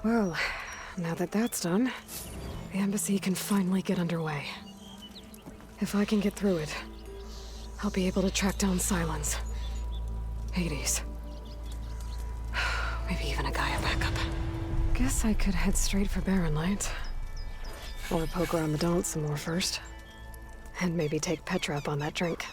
Well, now that that's done, the embassy can finally get underway. If I can get through it, I'll be able to track down Silence, Hades, maybe even a Gaia backup. Guess I could head straight for Barren Light. Or poke around the Daunt some more first. And maybe take Petra up on that drink.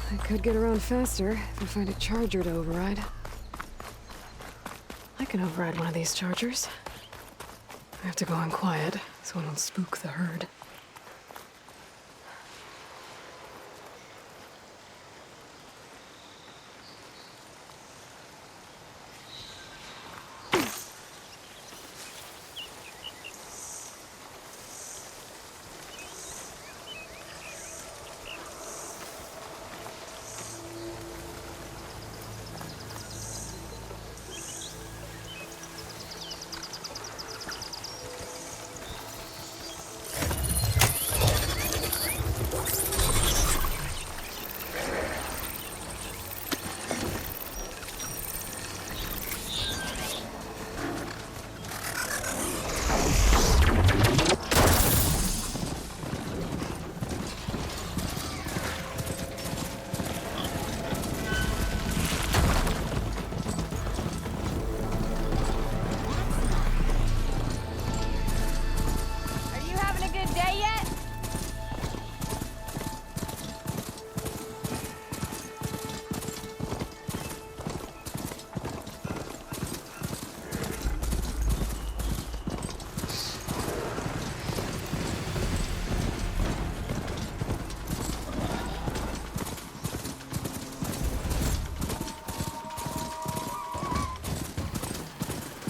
I could get around faster if I find a charger to override. I can override one of these chargers. I have to go in quiet, so I don't spook the herd.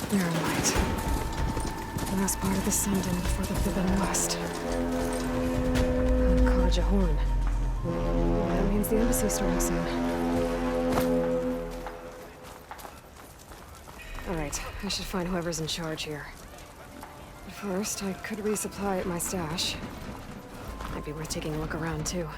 Barren Light. The last part of the sun dim before the Forbidden West. Carja Horn. That means the embassy's starting soon. Alright, I should find whoever's in charge here. But first, I could resupply at my stash. Might be worth taking a look around, too.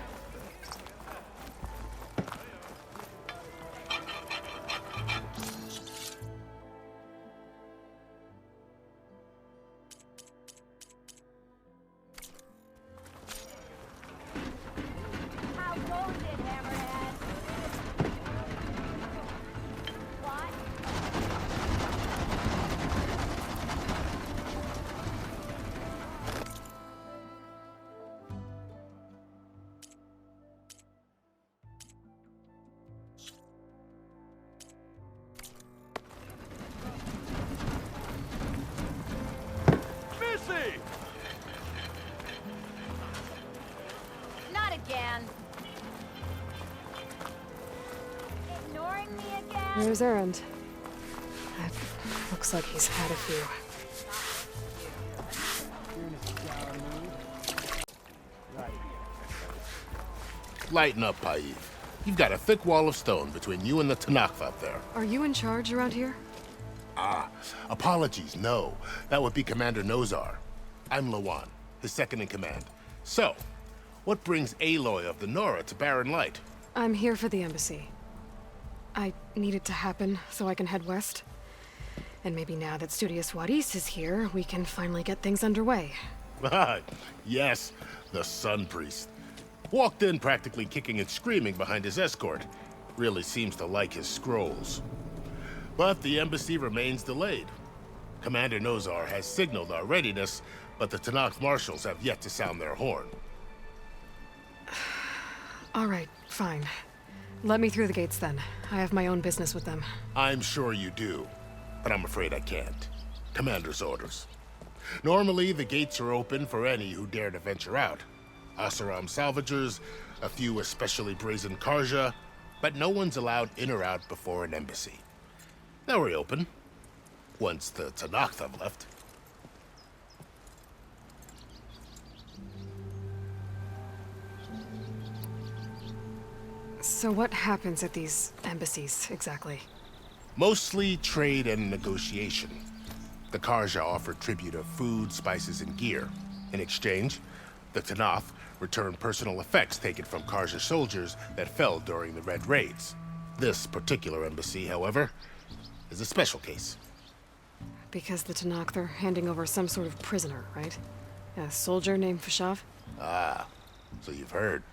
Not again. Ignoring me again? There's Erend. That looks like he's had a few. Lighten up, Paid. You've got a thick wall of stone between you and the Tanakh up there. Are you in charge around here? Apologies, no. That would be Commander Nozar. I'm Lawan, his second in command. So, what brings Eloi of the Nora to Barren Light? I'm here for the embassy. I need it to happen so I can head west. And maybe now that Studious Wadis is here, we can finally get things underway. Yes, the Sun Priest. Walked in practically kicking and screaming behind his escort. Really seems to like his scrolls. But the embassy remains delayed. Commander Nozar has signaled our readiness, but the Tanakh marshals have yet to sound their horn. All right, fine. Let me through the gates then. I have my own business with them. I'm sure you do, but I'm afraid I can't. Commander's orders. Normally, the gates are open for any who dare to venture out. Asaram salvagers, a few especially brazen Karja, but no one's allowed in or out before an embassy. They'll reopen, once the Tanakh have left. So what happens at these embassies, exactly? Mostly trade and negotiation. The Karja offer tribute of food, spices, and gear. In exchange, the Tanakh return personal effects taken from Karja soldiers that fell during the Red Raids. This particular embassy, however, is a special case. Because the Tanakh, they're handing over some sort of prisoner, right? A soldier named Fashav? Ah, so you've heard.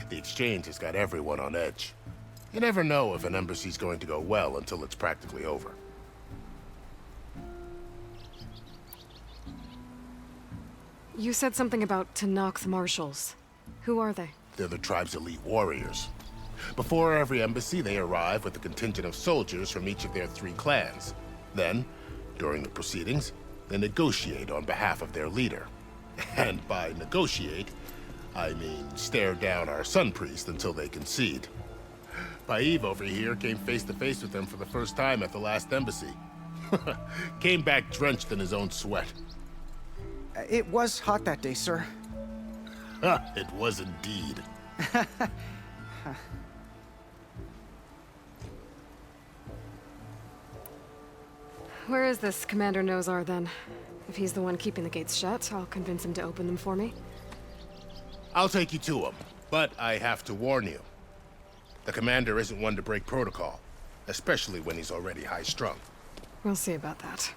The exchange has got everyone on edge. You never know if an embassy's going to go well until it's practically over. You said something about Tanakh marshals. Who are they? They're the tribe's elite warriors. Before every embassy, they arrive with a contingent of soldiers from each of their 3 clans. Then, during the proceedings, they negotiate on behalf of their leader. And by negotiate, I mean stare down our sun priest until they concede. Paev over here came face to face with them for the first time at the last embassy. Came back drenched in his own sweat. It was hot that day, sir. It was indeed. Where is this Commander Nozar, then? If he's the one keeping the gates shut, I'll convince him to open them for me. I'll take you to him, but I have to warn you. The commander isn't one to break protocol, especially when he's already high-strung. We'll see about that.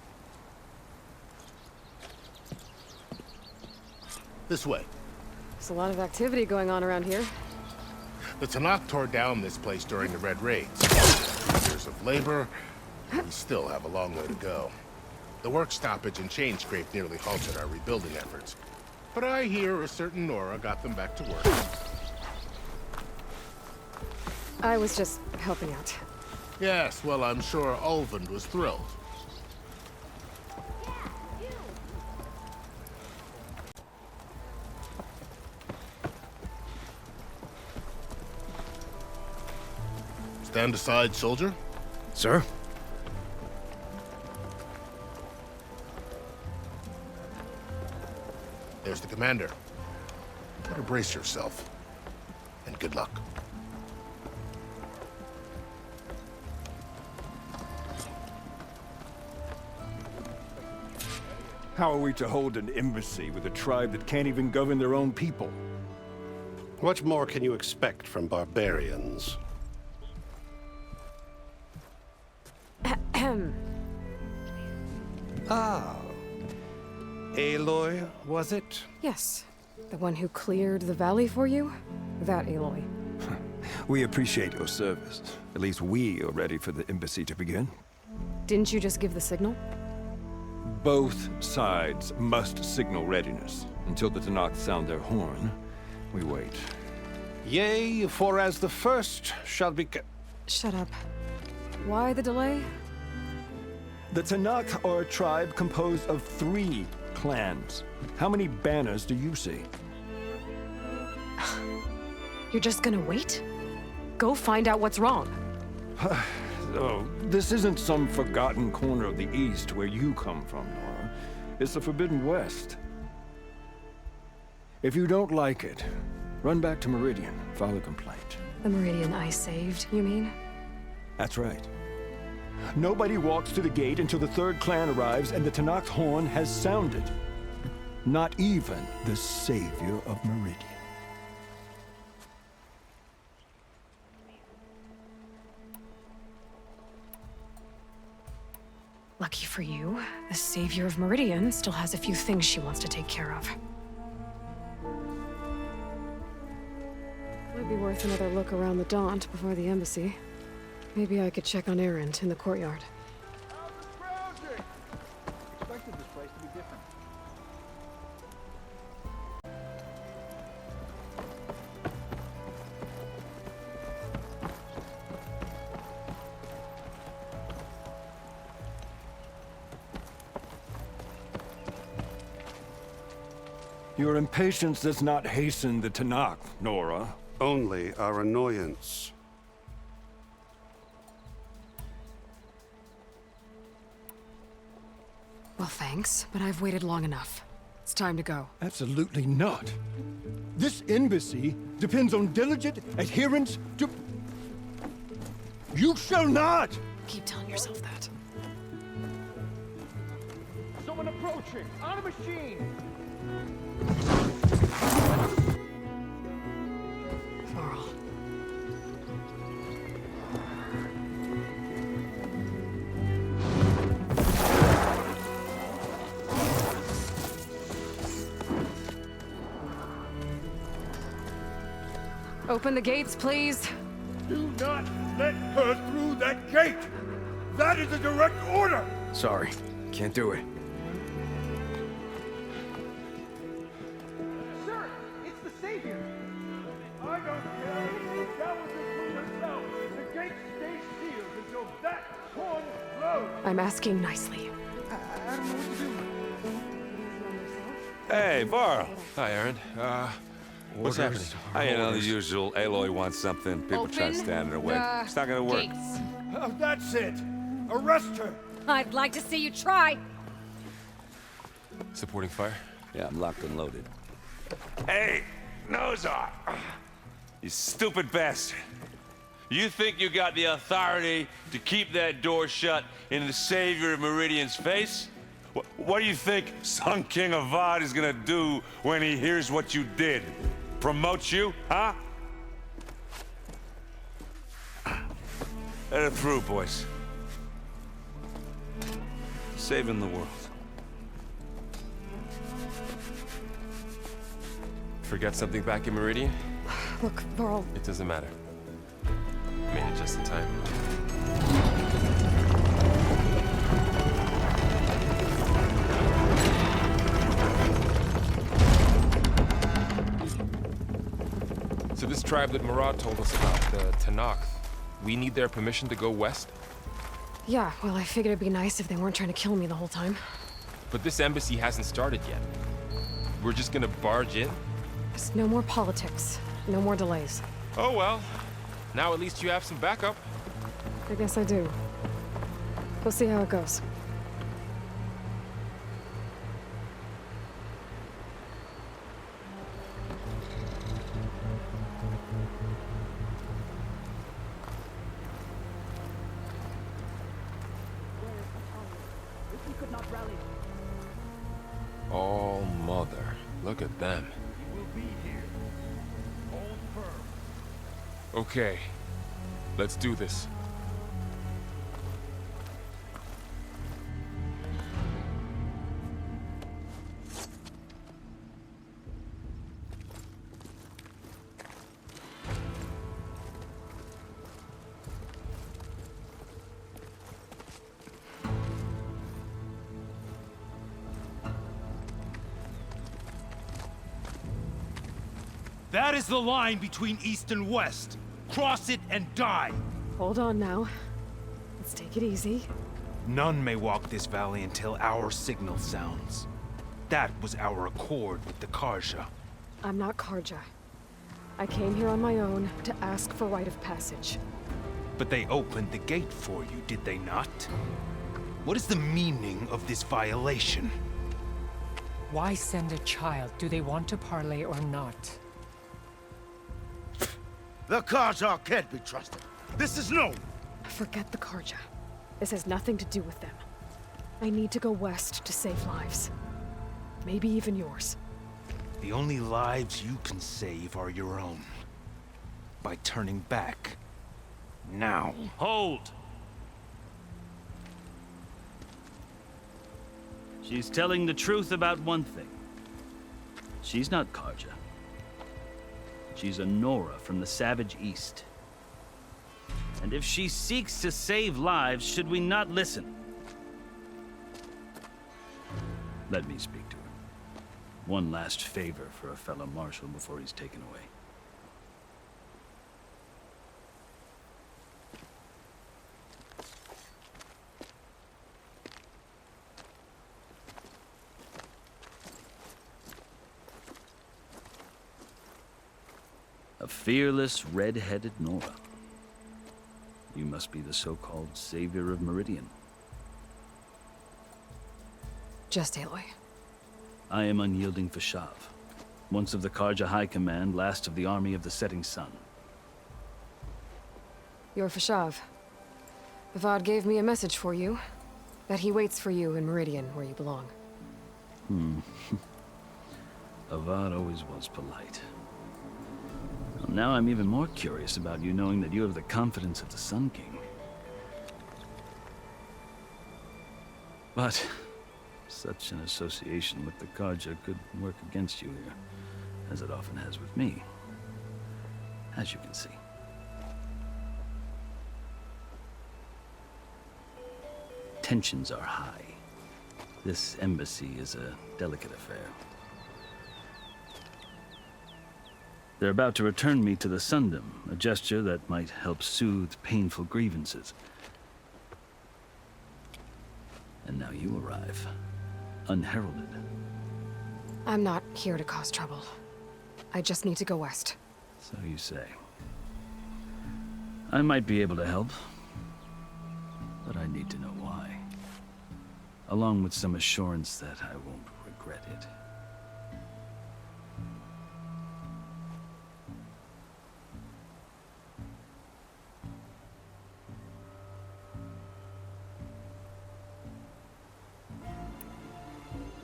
This way. There's a lot of activity going on around here. The Tanakh tore down this place during the Red Raids. Years of labor, and we still have a long way to go. The work stoppage and chain scrape nearly halted our rebuilding efforts. But I hear a certain Nora got them back to work. I was just helping out. Yes, well, I'm sure Ulvund was thrilled. Stand aside, soldier. Sir? There's the commander. Better brace yourself. And good luck. How are we to hold an embassy with a tribe that can't even govern their own people? What more can you expect from barbarians? Ah. Eloi, was it? Yes. The one who cleared the valley for you? That Eloi. We appreciate your service. At least we are ready for the embassy to begin. Didn't you just give the signal? Both sides must signal readiness. Until the Tanakh sound their horn, we wait. Yea, for as the first shall be... Shut up. Why the delay? The Tanakh are a tribe composed of 3 clans. How many banners do you see? You're just gonna wait? Go find out what's wrong. Oh, this isn't some forgotten corner of the East where you come from, Nora. It's the Forbidden West. If you don't like it, run back to Meridian, file a complaint. The Meridian I saved, you mean? That's right. Nobody walks to the gate until the 3rd clan arrives and the Tanakh's horn has sounded. Not even the savior of Meridian. Lucky for you, the savior of Meridian still has a few things she wants to take care of. Might be worth another look around the Daunt before the embassy. Maybe I could check on Erend in the courtyard. Expected this place to be different. Your impatience does not hasten the Tanakh, Nora. Only our annoyance. Well, thanks, but I've waited long enough. It's time to go. Absolutely not. This embassy depends on diligent adherence to... You shall not! Keep telling yourself that. Someone approaching! On a machine! Varl. Open the gates, please. Do not let her through that gate! That is a direct order! Sorry, can't do it. Sir, it's the Savior! I don't care. That was the queen herself. The gate stays sealed until that horn blows. I'm asking nicely. I don't know what to do. Hey, Varl. Hi, Aaron. What's happening? You know, the usual. Eloi wants something. People try to stand in her way. It's not gonna work. That's it! Arrest her! I'd like to see you try. Supporting fire? Yeah, I'm locked and loaded. Hey, Nozar! You stupid bastard. You think you got the authority to keep that door shut in the savior of Meridian's face? What do you think Sun King Avad is gonna do when he hears what you did? Promote you, huh? Let it through, boys. Saving the world. Forget something back in Meridian? Look, Varl, It doesn't matter. Made it just in time. So this tribe that Murad told us about, the Tanakh, we need their permission to go west? yeah, well, I figured it'd be nice if they weren't trying to kill me the whole time. But this embassy hasn't started yet. We're just gonna barge in? Just no more politics. No more delays. Oh well. Now at least you have some backup. I guess I do. We'll see how it goes. Oh, mother. Look at them. Okay. Let's do this. That is the line between East and West. Cross it and die. Hold on now. Let's take it easy. None may walk this valley until our signal sounds. That was our accord with the Karja. I'm not Karja. I came here on my own to ask for rite of passage. But they opened the gate for you, did they not? What is the meaning of this violation? Why send a child? Do they want to parley or not? The Karja can't be trusted. This is known. Forget the Karja. This has nothing to do with them. I need to go west to save lives. Maybe even yours. The only lives you can save are your own. By turning back. Now. Hold! She's telling the truth about one thing. She's not Karja. She's a Nora from the Savage East. And if she seeks to save lives, should we not listen? Let me speak to her. One last favor for a fellow marshal before he's taken away. fearless, red-headed Nora. You must be the so-called savior of Meridian. Just Eloi. I am unyielding Fashav, once of the Karja High Command, last of the army of the setting sun. You're Fashav. Avad gave me a message for you. That he waits for you in Meridian, where you belong. Avad always was polite. Well, now I'm even more curious about you knowing that you have the confidence of the Sun King. But such an association with the Karja could work against you here, as it often has with me, as you can see. Tensions are high. This embassy is a delicate affair. They're about to return me to the Sundom, a gesture that might help soothe painful grievances. And now you arrive, unheralded. I'm not here to cause trouble. I just need to go west. So you say. I might be able to help, but I need to know why. Along with some assurance that I won't regret it.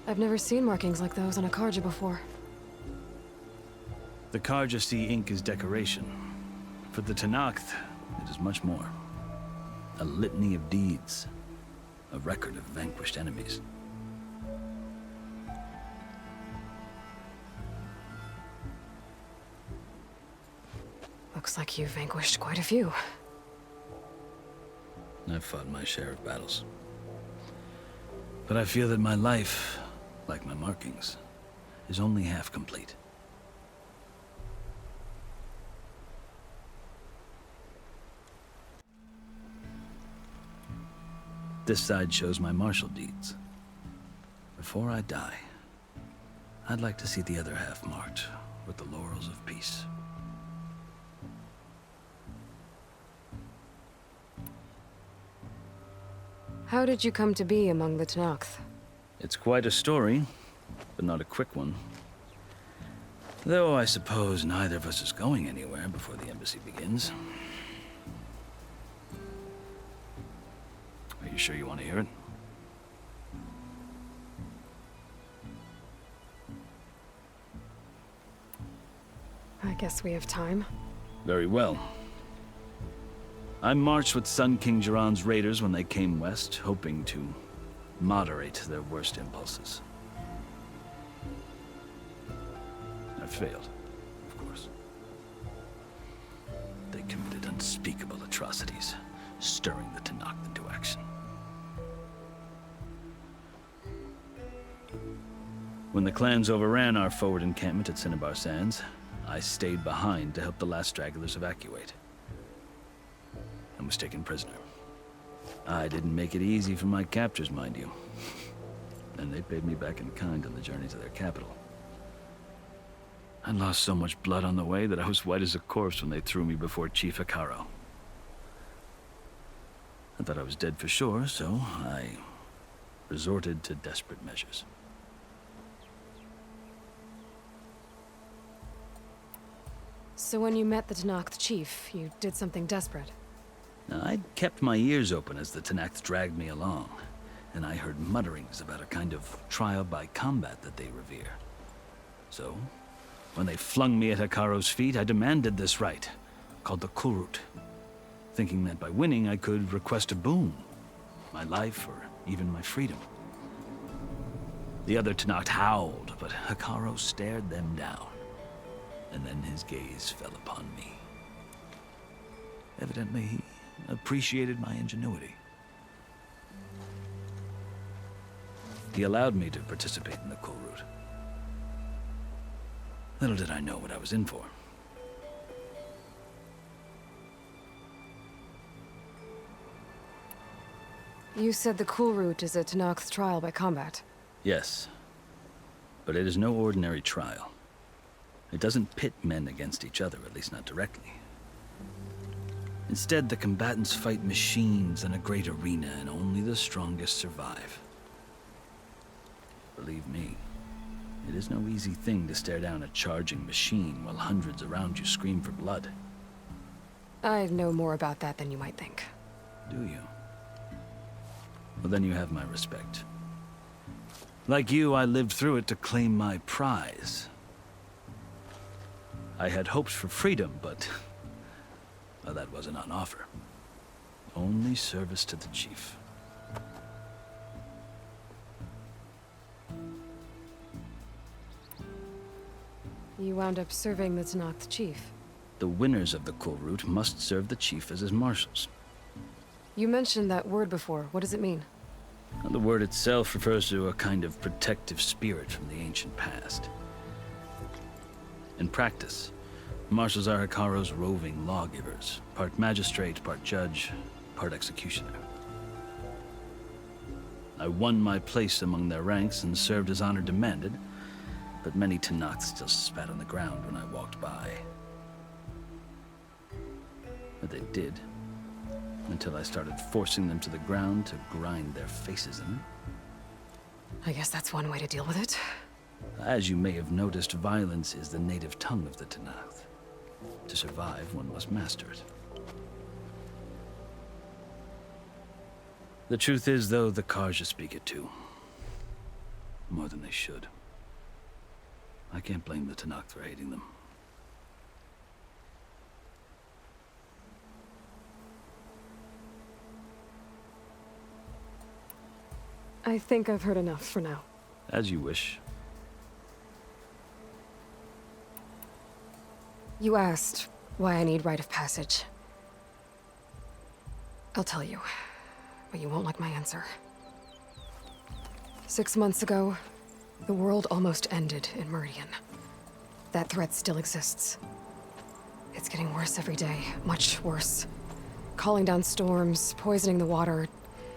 I've never seen markings like those on a Karja before. The Karja see ink as decoration. For the Tanakh, it is much more. A litany of deeds. A record of vanquished enemies. Looks like you've vanquished quite a few. I've fought my share of battles. But I feel that my life, like my markings, is only half complete. This side shows my martial deeds. Before I die, I'd like to see the other half marked with the laurels of peace. How did you come to be among the Tanakh? It's quite a story, but not a quick one. Though I suppose neither of us is going anywhere before the embassy begins. Are you sure you want to hear it? I guess we have time. Very well. I marched with Sun King Jiran's raiders when they came west, hoping to moderate their worst impulses. I failed, of course. They committed unspeakable atrocities, stirring the Tanakh into action. When the clans overran our forward encampment at Cinnabar Sands, I stayed behind to help the last stragglers evacuate. And was taken prisoner. I didn't make it easy for my captors, mind you. And they paid me back in kind on the journey to their capital. I lost so much blood on the way that I was white as a corpse when they threw me before Chief Hekaro. I thought I was dead for sure, so I resorted to desperate measures. So when you met the Tanakh chief, you did something desperate? Now, I'd kept my ears open as the Tanakh dragged me along, and I heard mutterings about a kind of trial by combat that they revere. So, when they flung me at Hekaro's feet, I demanded this right, called the Kulrut, thinking that by winning I could request a boon, my life or even my freedom. The other Tanakh howled, but Hekaro stared them down, and then his gaze fell upon me. Evidently, he appreciated my ingenuity. He allowed me to participate in the Kulrut. Little did I know what I was in for. You said the Kulrut is a Tanakh's trial by combat. Yes, but it is no ordinary trial. It doesn't pit men against each other, at least not directly. Instead, the combatants fight machines in a great arena, and only the strongest survive. Believe me, it is no easy thing to stare down a charging machine while hundreds around you scream for blood. I know more about that than you might think. Do you? Well, then you have my respect. Like you, I lived through it to claim my prize. I had hopes for freedom, but well, that wasn't on offer. Only service to the chief. You wound up serving the Tanakh chief. The winners of the cool route must serve the chief as his marshals. You mentioned that word before. What does it mean? Well, the word itself refers to a kind of protective spirit from the ancient past. In practice, marshals are Hikaru's roving lawgivers, part magistrate, part judge, part executioner. I won my place among their ranks and served as honor demanded, but many Tanakhs still spat on the ground when I walked by. But they did, until I started forcing them to the ground to grind their faces in. I guess that's one way to deal with it. As you may have noticed, violence is the native tongue of the Tanakh. To survive, one must master it. The truth is, though, the Karja speak it too. More than they should. I can't blame the Tanakh for hating them. I think I've heard enough for now. As you wish. You asked why I need rite of passage. I'll tell you, but you won't like my answer. 6 months ago, the world almost ended in Meridian. That threat still exists. It's getting worse every day, much worse. Calling down storms, poisoning the water,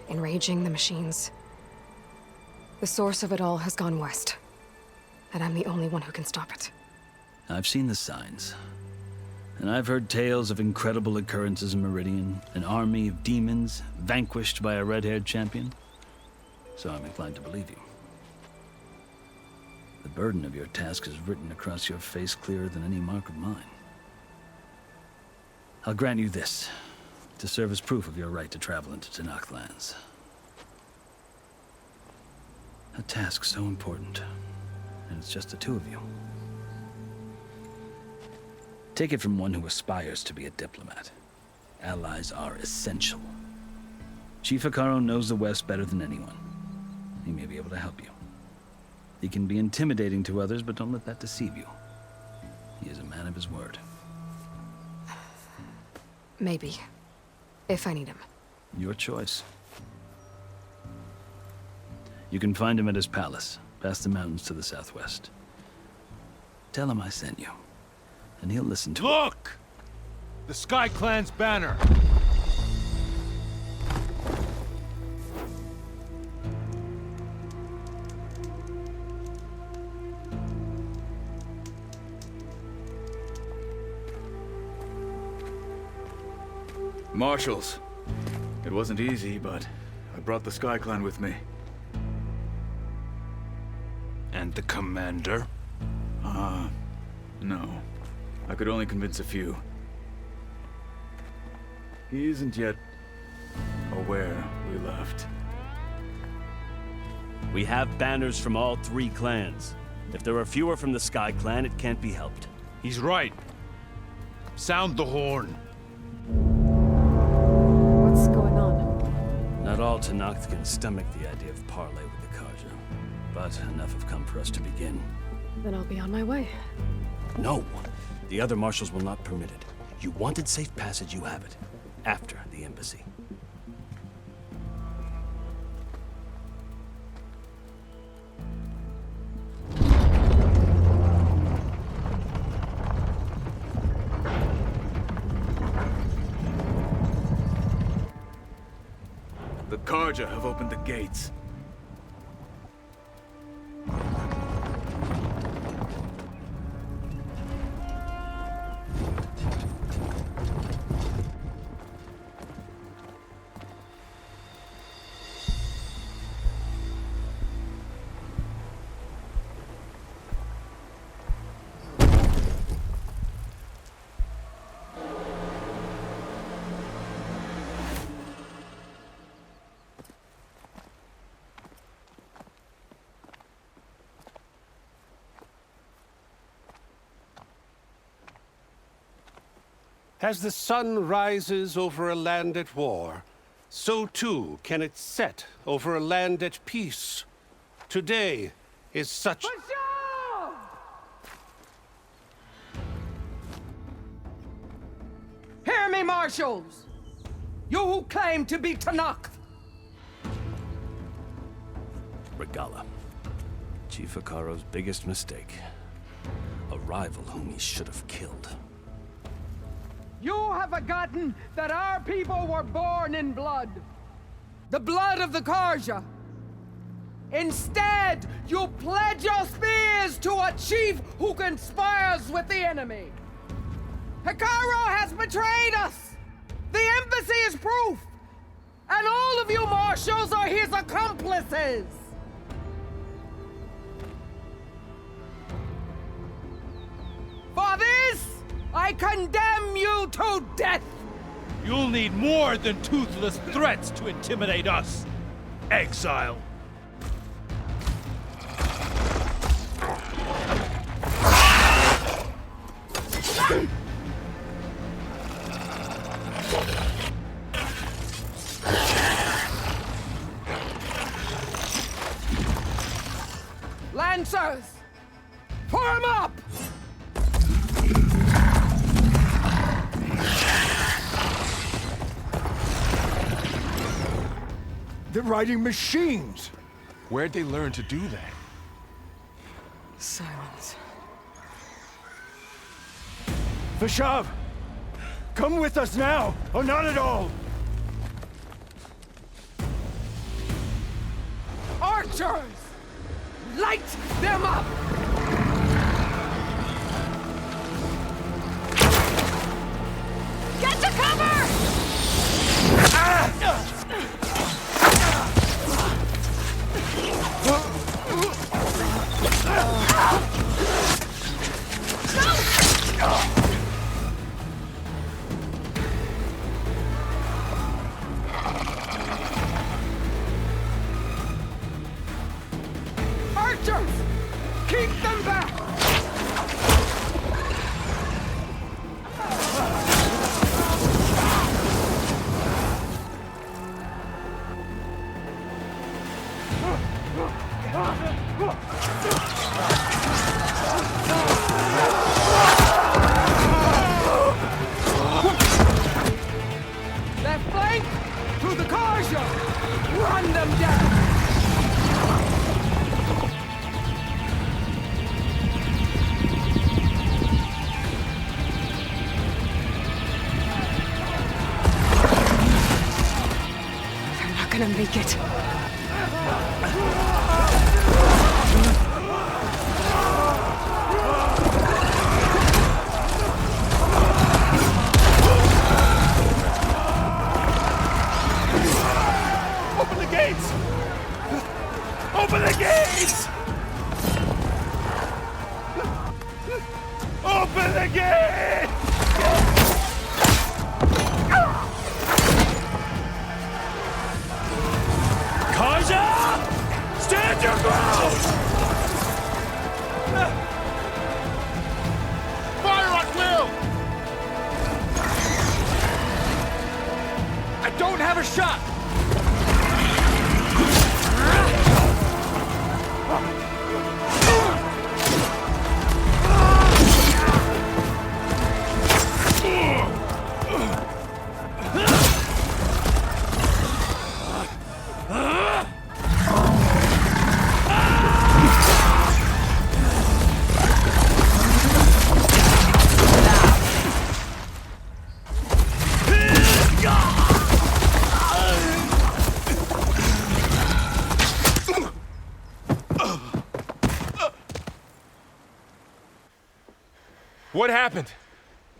enraging the machines. The source of it all has gone west, and I'm the only one who can stop it. I've seen the signs. And I've heard tales of incredible occurrences in Meridian, an army of demons vanquished by a red-haired champion. So I'm inclined to believe you. The burden of your task is written across your face clearer than any mark of mine. I'll grant you this, to serve as proof of your right to travel into Tanakh lands. A task so important, and it's just the two of you. Take it from one who aspires to be a diplomat. Allies are essential. Chief Hikaru knows the West better than anyone. He may be able to help you. He can be intimidating to others, but don't let that deceive you. He is a man of his word. Maybe. If I need him. Your choice. You can find him at his palace, past the mountains to the southwest. Tell him I sent you, and he'll listen to it. Look! The Sky Clan's banner! Marshals. It wasn't easy, but I brought the Sky Clan with me. And the commander? No. I could only convince a few. He isn't yet aware we left. We have banners from all 3 clans. If there are fewer from the Sky Clan, it can't be helped. He's right. Sound the horn. What's going on? Not all Tanakh can stomach the idea of parley with the Karja, but enough have come for us to begin. Then I'll be on my way. No, the other marshals will not permit it. You wanted safe passage, you have it. After the embassy. The Karja have opened the gates. As the sun rises over a land at war, so too can it set over a land at peace. Today is such... Hear me, marshals! You who claim to be Tanakh! Regala. Chief Hikaro's biggest mistake. A rival whom he should have killed. You have forgotten that our people were born in blood. The blood of the Karja. Instead, you pledge your spears to a chief who conspires with the enemy. Hikaro has betrayed us! The embassy is proof! And all of you marshals are his accomplices! For this, I condemn you to death! You'll need more than toothless threats to intimidate us. Exile. Lancers! Form up! They're riding machines! Where'd they learn to do that? Silence. Vashav! Come with us now, or not at all! Archers! Light them up! Get to cover! Archers! Keep them back! Left flank! To the Karja! Run them down! They're not gonna make it. Open the gates! Open the gates! Open the gate! Kaja! Stand your ground! Fire at will! I don't have a shot! What happened?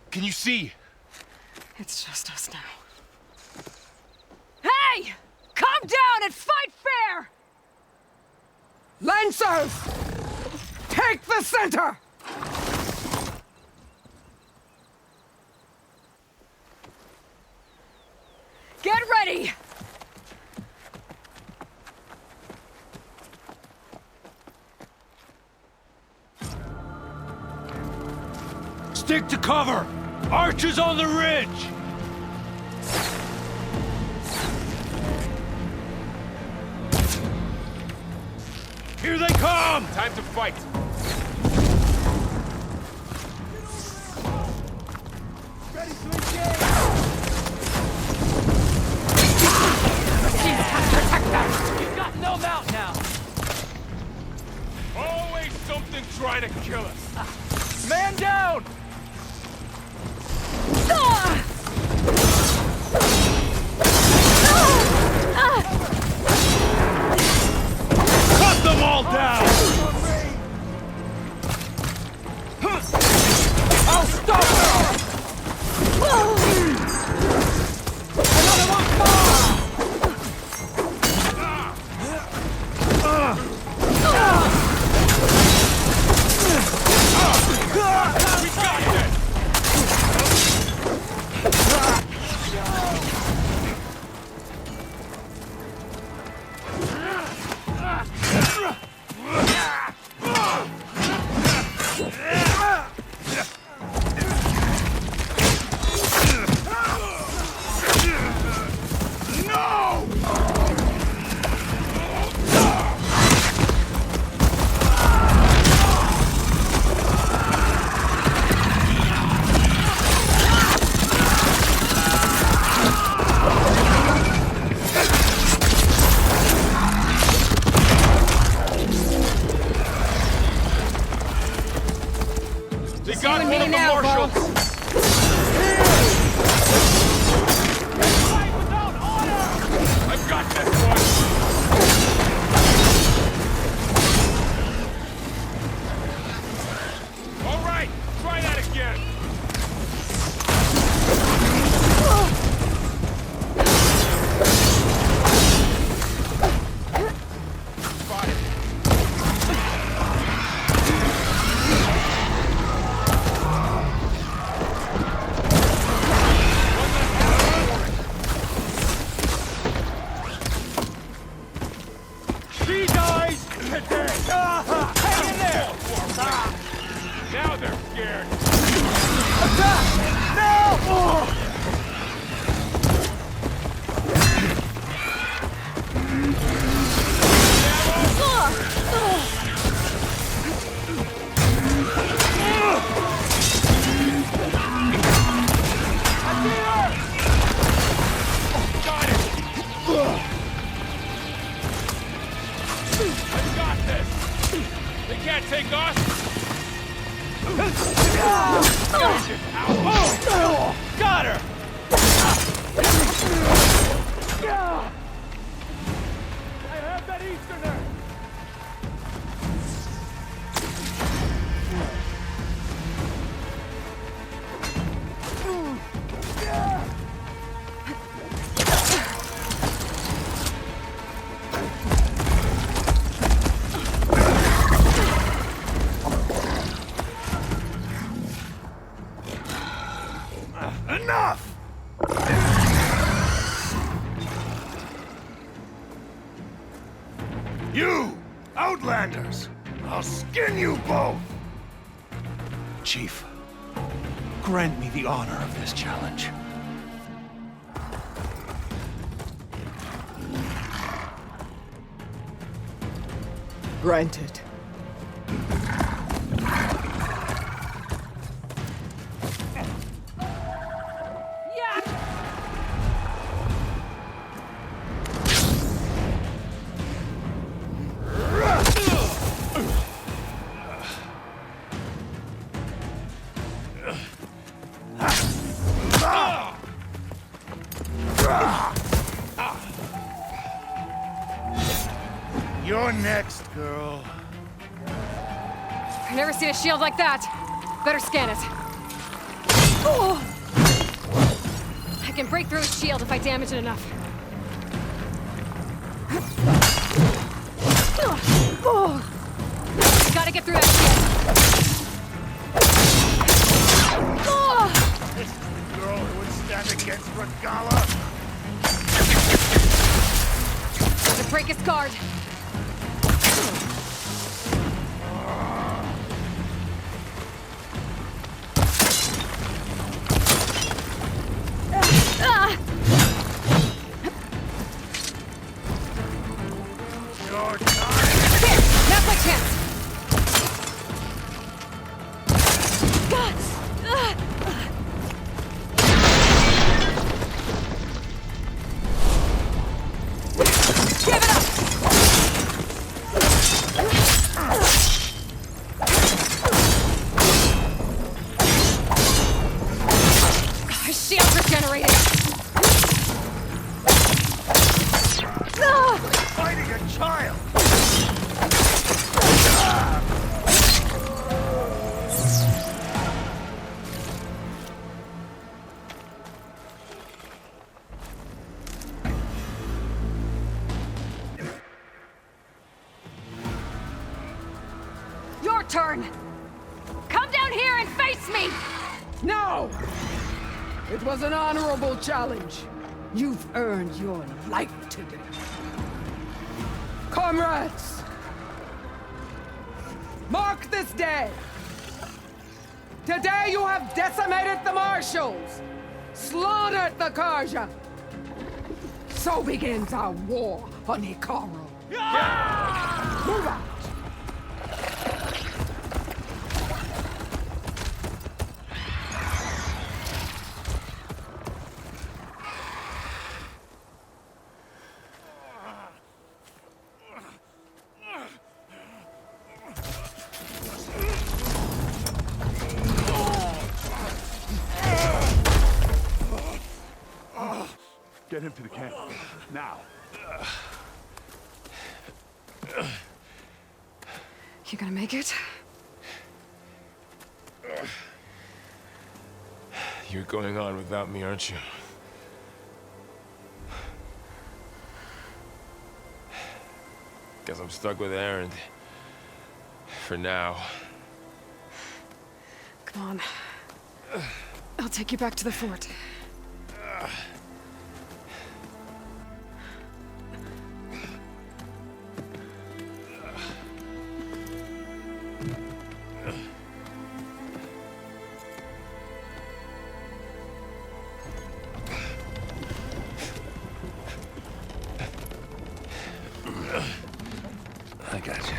Can you see? It's just us now. Hey! Calm down and fight fair! Lancers! Take the center! Get ready! Stick to cover! Archers on the ridge! Here they come! Time to fight. Ready to engage! Protect them! You've got no mount now! Always something trying to kill us. Man down! Cut them all down! I'll stop them! Another one more! We got this! They got one of the marshals! I've got this one! All right, try that again! Fire! She dies today! Hang in there! Now they're scared! Attack! Now! Got it! I've got this! They can't take us! Got her! I have that Easterner! Enough! You, Outlanders! I'll skin you both! Chief, grant me the honor of this challenge. Granted. You're next, girl. I've never seen a shield like that. Better scan it. Oh! I can break through his shield if I damage it enough. Gotta get through that shield. This is the girl who would stand against Regala. To break his guard. Now's my chance! Give it up! Shield regenerated! Fighting a child! Your turn! Come down here and face me! No! It was an honorable challenge. You've earned your life today. Comrades! Mark this day! Today you have decimated the marshals, slaughtered the Karja. So begins our war on Hikaru. Move out! Get him to the camp. Now. You gonna make it? You're going on without me, aren't you? Guess I'm stuck with Aaron. For now. Come on. I'll take you back to the fort. I got you.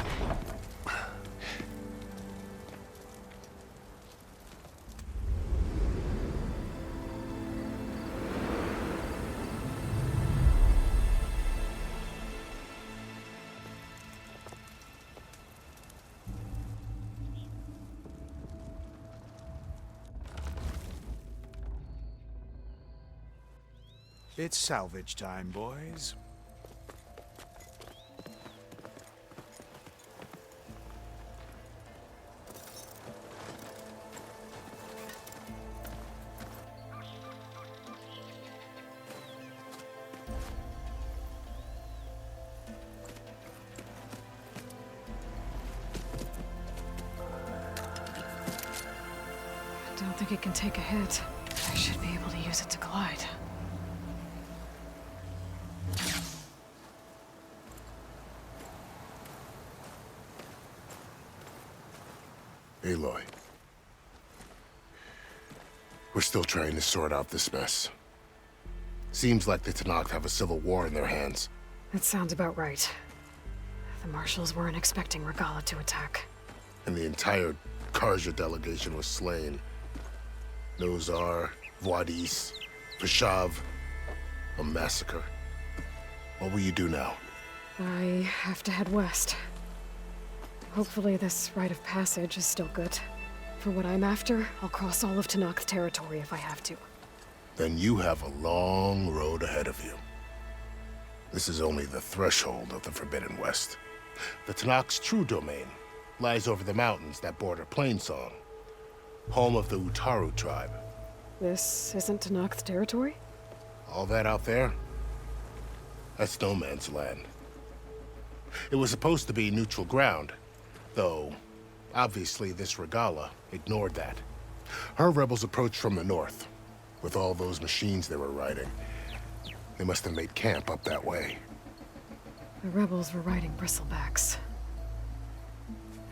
It's salvage time, boys. I don't think it can take a hit. I should be able to use it to glide. Eloi. We're still trying to sort out this mess. Seems like the Tanakh have a civil war in their hands. That sounds about right. The marshals weren't expecting Regala to attack. And the entire Karja delegation was slain. Nozar, Vladis, Vashav. A massacre. What will you do now? I have to head west. Hopefully this rite of passage is still good. For what I'm after, I'll cross all of Tanakh's territory if I have to. Then you have a long road ahead of you. This is only the threshold of the Forbidden West. The Tanakh's true domain lies over the mountains that border Plainsong, home of the Utaru tribe. This isn't Tanakh's territory? All that out there? That's no man's land. It was supposed to be neutral ground, though obviously this Regala ignored that. Her rebels approached from the north, with all those machines they were riding. They must have made camp up that way. The rebels were riding bristlebacks.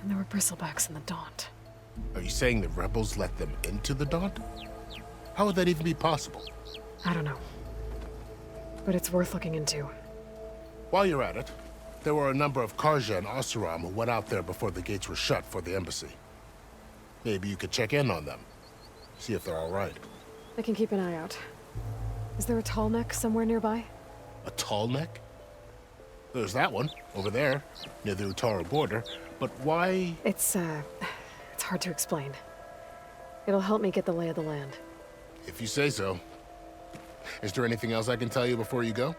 And there were bristlebacks in the Daunt. Are you saying the rebels let them into the Daunt? How would that even be possible? I don't know. But it's worth looking into. While you're at it, There were a number of Karja and Oseram who went out there before the gates were shut for the embassy. Maybe you could check in on them. See if they're all right. I can keep an eye out. Is there a tall neck somewhere nearby? A tall neck? There's that one, over there, near the Utara border. But why? It's hard to explain. It'll help me get the lay of the land. If you say so. Is there anything else I can tell you before you go?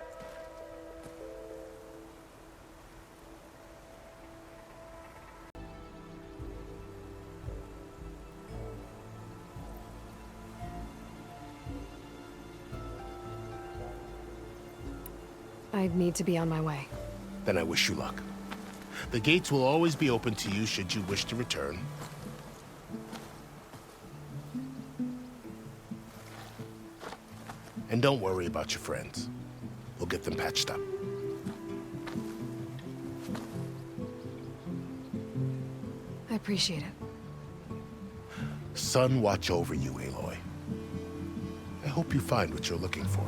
I need to be on my way. Then I wish you luck. The gates will always be open to you should you wish to return. And don't worry about your friends. We'll get them patched up. I appreciate it. Sun watch over you, Aloy. I hope you find what you're looking for.